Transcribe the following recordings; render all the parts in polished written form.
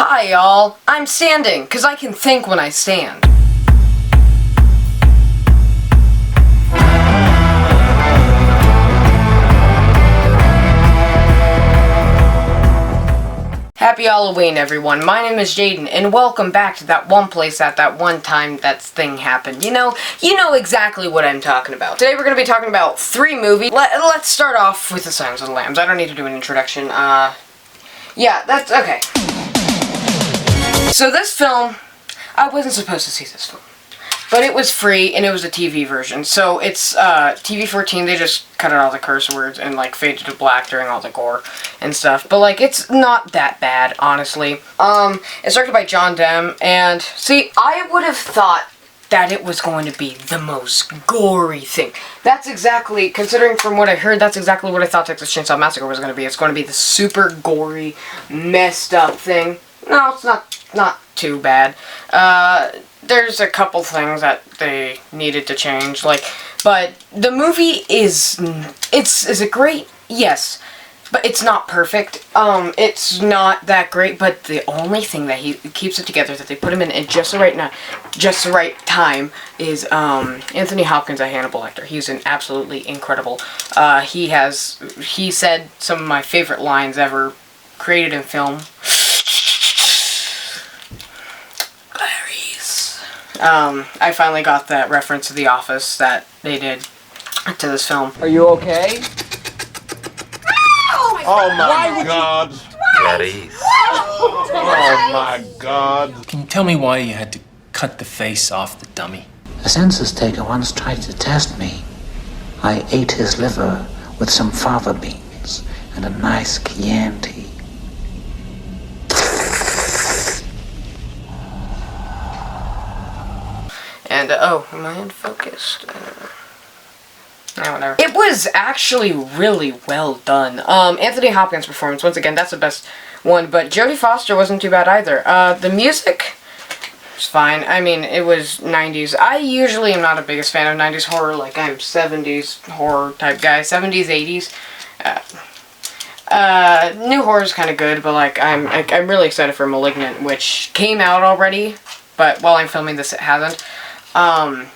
Hi y'all, I'm standing, cause I can think when I stand. Happy Halloween, everyone. My name is Jaden, and welcome back to that one place at that one time that thing happened. You know exactly what I'm talking about. Today we're going to be talking about 3 movies. Let's start off with The Silence of the Lambs. I don't need to do an introduction. Yeah, that's okay. So this film, I wasn't supposed to see this film. But it was free, and it was a TV version. So it's TV-14, they just cut out all the curse words and, like, faded to black during all the gore and stuff. But, like, it's not that bad, honestly. It's directed by John Demme, and, see, I would have thought that it was going to be the most gory thing. That's exactly, considering from what I heard, that's exactly what I thought Texas Chainsaw Massacre was going to be. It's going to be the super gory, messed up thing. No, it's not too bad. There's a couple things that they needed to change, but the movie is it great? Yes. But it's not perfect. It's not that great, but the only thing that he keeps it together, that they put him in at just the right time, is Anthony Hopkins, a Hannibal actor. He's an absolutely incredible. He said some of my favorite lines ever created in film. I finally got that reference to The Office that they did to this film. Are you okay? Oh my God! Clarice. Oh my God! Can you tell me why you had to cut the face off the dummy? A census taker once tried to test me. I ate his liver with some fava beans and a nice Chianti. And, oh, am I unfocused? Whatever. It was actually really well done. Anthony Hopkins' performance, once again, that's the best one, but Jodie Foster wasn't too bad either. The music was fine. I mean, it was 90s. I usually am not a biggest fan of 90s horror, like, I'm 70s horror type guy, 70s, 80s. New horror is kind of good, but, like, I'm really excited for Malignant, which came out already, but while I'm filming this, it hasn't.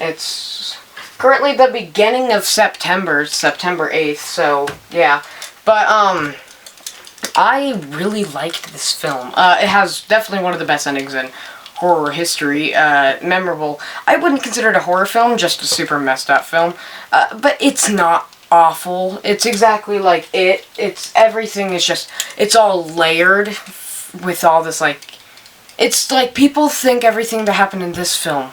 It's currently the beginning of September 8th, so, yeah. But, I really liked this film. It has definitely one of the best endings in horror history, memorable. I wouldn't consider it a horror film, just a super messed up film, but it's not awful. It's exactly like it. Everything is just, it's all layered with all this, like, it's like people think everything that happened in this film.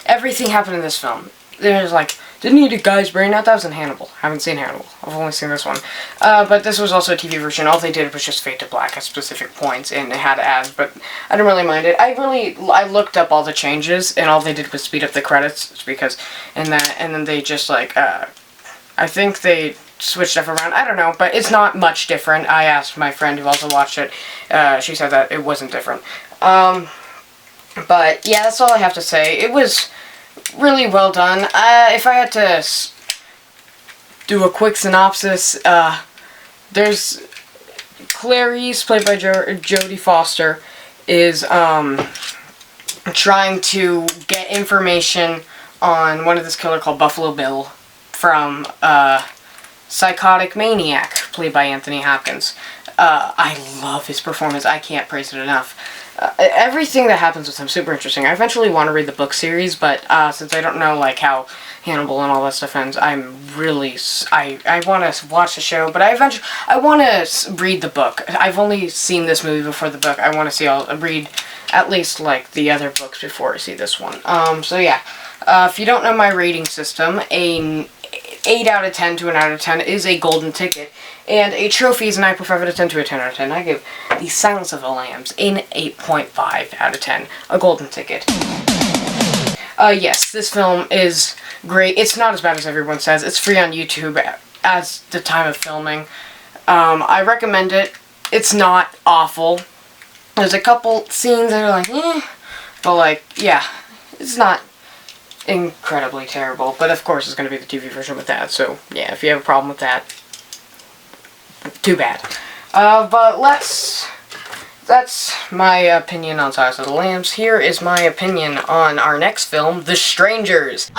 Everything happened in this film. There's like, didn't eat a guy's brain out? That was in Hannibal. I haven't seen Hannibal. I've only seen this one. But this was also a TV version. All they did was just fade to black at specific points, and it had ads, but I didn't really mind it. I looked up all the changes, and all they did was speed up the credits, and then they just, like, I think they switched stuff around. I don't know, but it's not much different. I asked my friend who also watched it. She said that it wasn't different. But, yeah, that's all I have to say. It was really well done. If I had to do a quick synopsis, there's Clarice, played by Jodie Foster, is trying to get information on one of this killer called Buffalo Bill from Psychotic Maniac, played by Anthony Hopkins. I love his performance. I can't praise it enough. Everything that happens with him, super interesting. I eventually want to read the book series, but since I don't know, like, how Hannibal and all that stuff ends, I'm really, I want to watch the show, but I want to read the book. I've only seen this movie before the book. I want to read at least, like, the other books before I see this one. So yeah, if you don't know my rating system, an 8 out of 10 to an out of 10 is a golden ticket, and a trophy is an 9.5 out of 10 to a 10 out of 10. I give The Silence of the Lambs an 8.5 out of 10, a golden ticket. Yes, this film is great. It's not as bad as everyone says. It's free on YouTube at the time of filming. I recommend it. It's not awful. There's a couple scenes that are like, but, like, yeah, it's not incredibly terrible, but of course it's going to be the TV version with that, so yeah, if you have a problem with that, too bad. But let's that's my opinion on Silence of the Lambs. Here is my opinion on our next film, The Strangers. Staying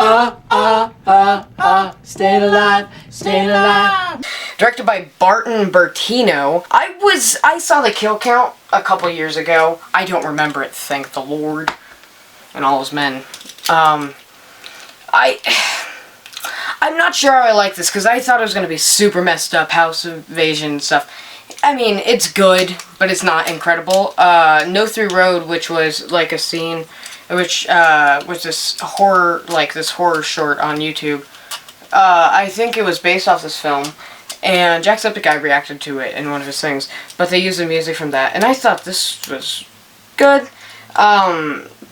alive, staying alive. Directed by Barton Bertino. I saw the kill count a couple years ago. I don't remember it, thank the Lord and all his men. I'm not sure how I like this, because I thought it was going to be super messed up, house invasion stuff. I mean, it's good, but it's not incredible. No Through Road, which was like a scene, which was this horror short on YouTube. I think it was based off this film, and Jacksepticeye reacted to it in one of his things, but they used the music from that, and I thought this was good.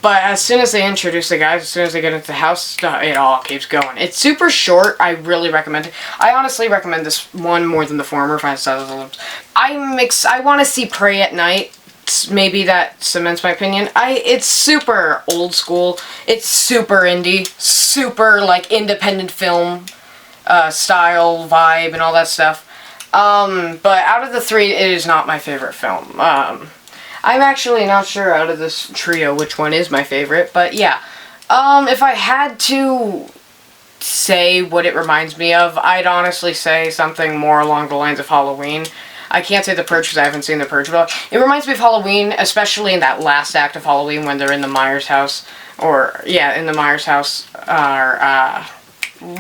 But as soon as they introduce the guys, as soon as they get into the house, it all keeps going. It's super short. I really recommend it. I honestly recommend this one more than the former, Silence of the Lambs. I want to see Prey at Night. Maybe that cements my opinion. It's super old school. It's super indie. Super, like, independent film style, vibe, and all that stuff. But out of the three, it is not my favorite film. I'm actually not sure out of this trio which one is my favorite, but yeah. If I had to say what it reminds me of, I'd honestly say something more along the lines of Halloween. I can't say The Purge because I haven't seen The Purge, but it reminds me of Halloween, especially in that last act of Halloween when they're in the Myers house, or, yeah, in the Myers house, or,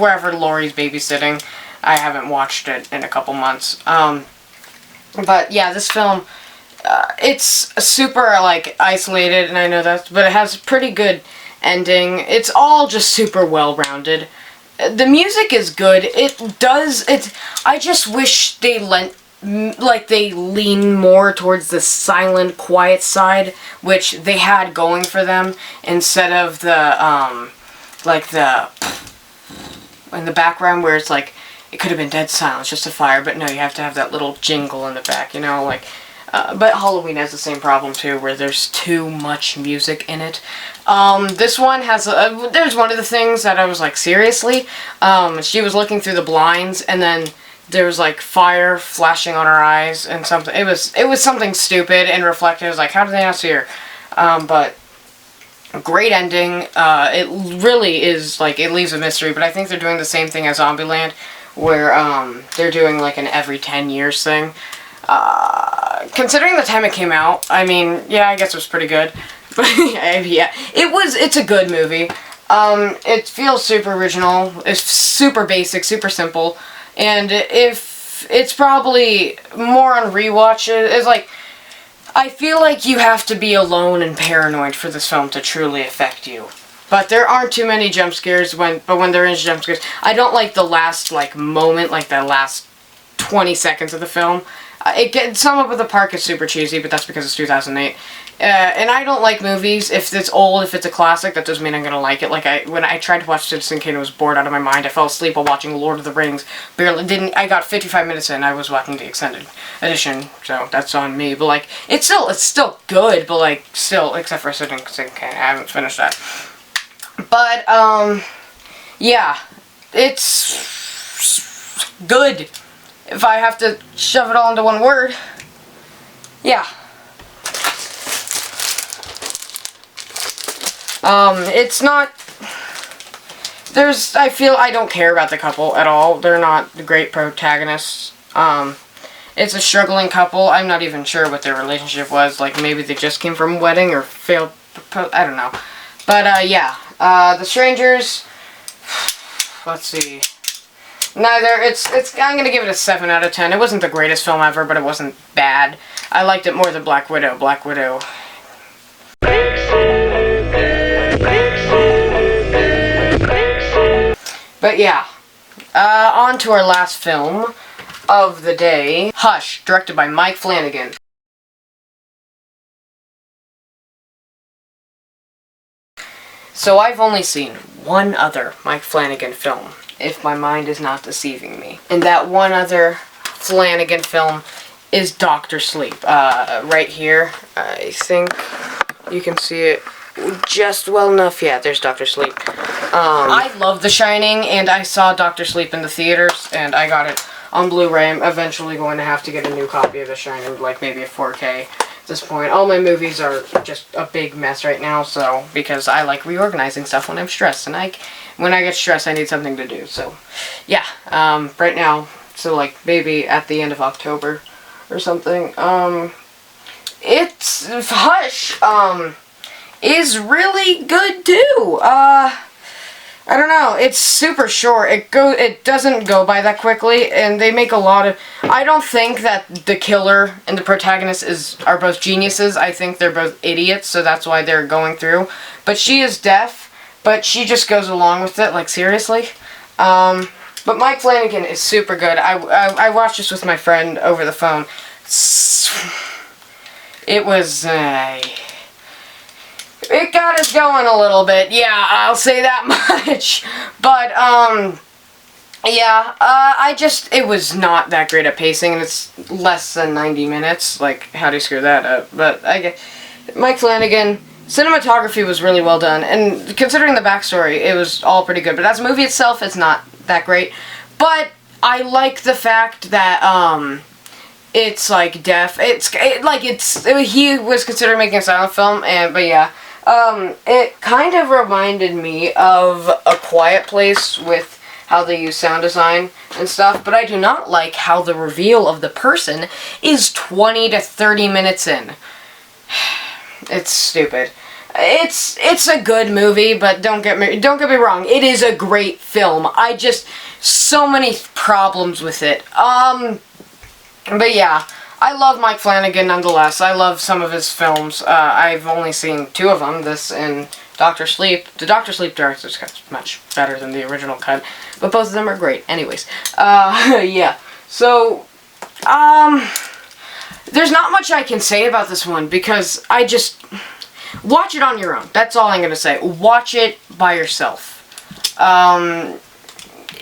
wherever Laurie's babysitting. I haven't watched it in a couple months. But yeah, this film, it's super, like, isolated, and I know that, but it has a pretty good ending. It's all just super well-rounded. The music is good. I just wish they lean more towards the silent, quiet side, which they had going for them, instead of the, in the background where it's like, it could have been dead silence, just a fire, but no, you have to have that little jingle in the back, you know, like, but Halloween has the same problem too, where there's too much music in it. This one has, there's one of the things that I was like, seriously? She was looking through the blinds, and then there was like fire flashing on her eyes, and something, it was something stupid and reflective. It was like, how did they not see her? But great ending. It really is, like, it leaves a mystery, but I think they're doing the same thing as Zombieland, where, they're doing like an every 10 years thing. Considering the time it came out, I mean, yeah, I guess it was pretty good. But yeah, it's a good movie. It feels super original. It's super basic, super simple. And if it's probably more on rewatch, it's like, I feel like you have to be alone and paranoid for this film to truly affect you. But there aren't too many jump scares, but when there is jump scares, I don't like the last, like, moment, like the last 20 seconds of the film. Some of the park is super cheesy, but that's because it's 2008. And I don't like movies. If it's old, if it's a classic, that doesn't mean I'm gonna like it. Like, when I tried to watch Citizen Kane, I was bored out of my mind. I fell asleep while watching Lord of the Rings. I got 55 minutes in, I was watching the extended edition, so that's on me. But, like, it's still good, but, like, still, except for Citizen Kane, I haven't finished that. But, yeah, it's good. If I have to shove it all into one word, yeah. It's not, I feel I don't care about the couple at all. They're not the great protagonists. It's a struggling couple. I'm not even sure what their relationship was. Like, maybe they just came from a wedding or failed, I don't know. But, yeah. The Strangers, let's see. I'm gonna give it a 7 out of 10. It wasn't the greatest film ever, but it wasn't bad. I liked it more than Black Widow. But yeah, on to our last film of the day, Hush, directed by Mike Flanagan. So I've only seen one other Mike Flanagan film, if my mind is not deceiving me. And that one other Flanagan film is Dr. Sleep. Right here, I think you can see it just well enough. Yeah, there's Dr. Sleep. I love The Shining, and I saw Dr. Sleep in the theaters, and I got it on Blu-ray. I'm eventually going to have to get a new copy of The Shining, like maybe a 4K, at this point. All my movies are just a big mess right now, so, because I like reorganizing stuff when I'm stressed, and when I get stressed, I need something to do, so, yeah, right now, so, like, maybe at the end of October or something, it's, Hush, is really good, too, I don't know, it's super short, it doesn't go by that quickly, and they make a lot of, I don't think that the killer and the protagonist are both geniuses. I think they're both idiots, so that's why they're going through, but she is deaf, but she just goes along with it, like, seriously, but Mike Flanagan is super good. I watched this with my friend over the phone. It was, it got us going a little bit, yeah, I'll say that much, but, yeah, it was not that great at pacing, and it's less than 90 minutes, like, how do you screw that up, but, Mike Flanagan, cinematography was really well done, and considering the backstory, it was all pretty good, but as a movie itself, it's not that great, but I like the fact that, it's, like, deaf, he was considering making a silent film, but yeah, it kind of reminded me of A Quiet Place with how they use sound design and stuff, but I do not like how the reveal of the person is 20 to 30 minutes in. It's stupid. It's a good movie, but don't get me wrong, it is a great film. So many problems with it. But yeah. I love Mike Flanagan nonetheless. I love some of his films. I've only seen 2 of them, this and Dr. Sleep. The Dr. Sleep director's cut is much better than the original cut, but both of them are great. Anyways, yeah. So, there's not much I can say about this one, because watch it on your own. That's all I'm gonna say. Watch it by yourself.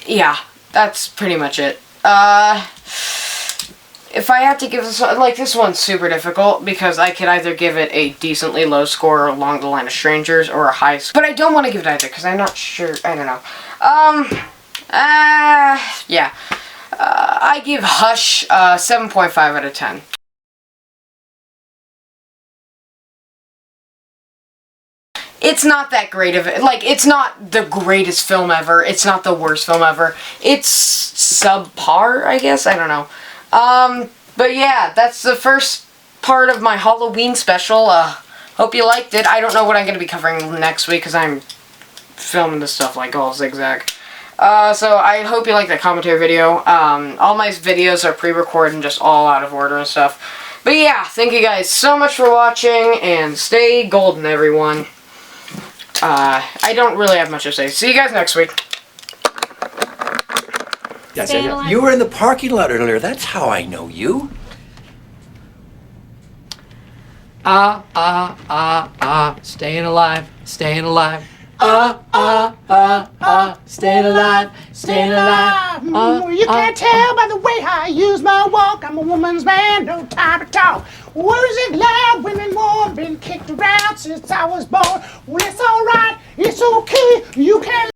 Yeah, that's pretty much it. If I had to give this one, this one's super difficult, because I could either give it a decently low score along the line of Strangers, or a high score. But I don't want to give it either, because I'm not sure, I don't know. Yeah. I give Hush, 7.5 out of 10. It's not that great of it. It's not the greatest film ever. It's not the worst film ever. It's subpar, I guess? I don't know. But yeah, that's the first part of my Halloween special. Hope you liked it. I don't know what I'm going to be covering next week, because I'm filming this stuff all zigzag. So I hope you like that commentary video. All my videos are pre-recorded and just all out of order and stuff. But yeah, thank you guys so much for watching, and stay golden, everyone. I don't really have much to say. See you guys next week. Yeah. You were in the parking lot earlier. That's how I know you. Staying alive, staying alive. Staying alive, staying alive. You can't tell by the way I use my walk. I'm a woman's man, no time to talk. Words are loud, women warm, been kicked around since I was born. Well, it's alright, it's okay, you can